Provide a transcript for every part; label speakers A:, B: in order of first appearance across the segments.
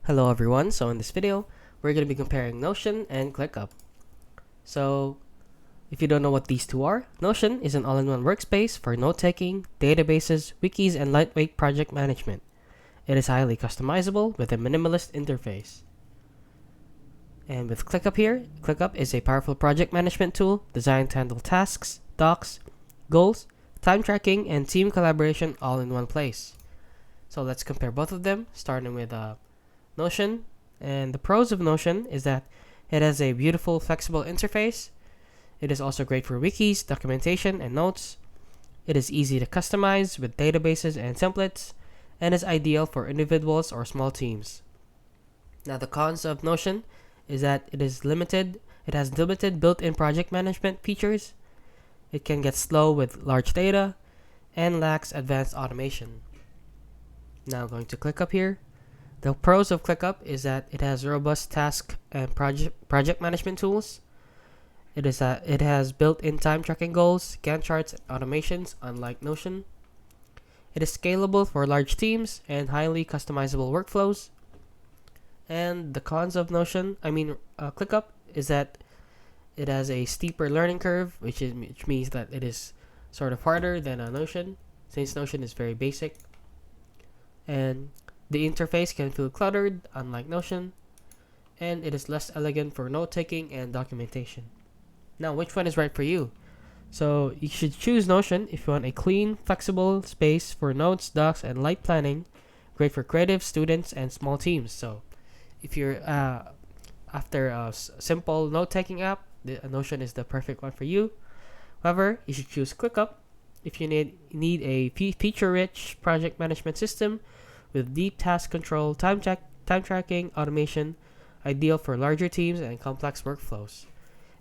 A: Hello everyone, so in this video, we're going to be comparing Notion and ClickUp. So, if you don't know what these two are, Notion is an all-in-one workspace for note-taking, databases, wikis, and lightweight project management. It is highly customizable with a minimalist interface. And with ClickUp here, ClickUp is a powerful project management tool designed to handle tasks, docs, goals, time tracking, and team collaboration all in one place. So let's compare both of them, starting with Notion. And the pros of Notion is that it has a beautiful, flexible interface. It is also great for wikis, documentation, and notes. It is easy to customize with databases and templates, and is ideal for individuals or small teams. Now, the cons of Notion is that it has limited built-in project management features. It can get slow with large data and lacks advanced automation. Now, going to ClickUp here. The pros of ClickUp is that it has robust task and project management tools. It has built-in time tracking goals, Gantt charts, and automations, unlike Notion. It is scalable for large teams and highly customizable workflows. And the cons of ClickUp is that it has a steeper learning curve, which means that it is sort of harder than Notion, since Notion is very basic. And the interface can feel cluttered, unlike Notion, and it is less elegant for note-taking and documentation. Now, which one is right for you? So, you should choose Notion if you want a clean, flexible space for notes, docs, and light planning, great for creative students and small teams. So, if you're after a simple note-taking app, the Notion is the perfect one for you. However, you should choose ClickUp if you need a feature-rich project management system with deep task control, time tracking, automation, ideal for larger teams and complex workflows.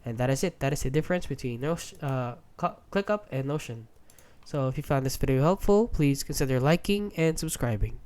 A: And that is it. That is the difference between ClickUp and Notion. So if you found this video helpful, please consider liking and subscribing.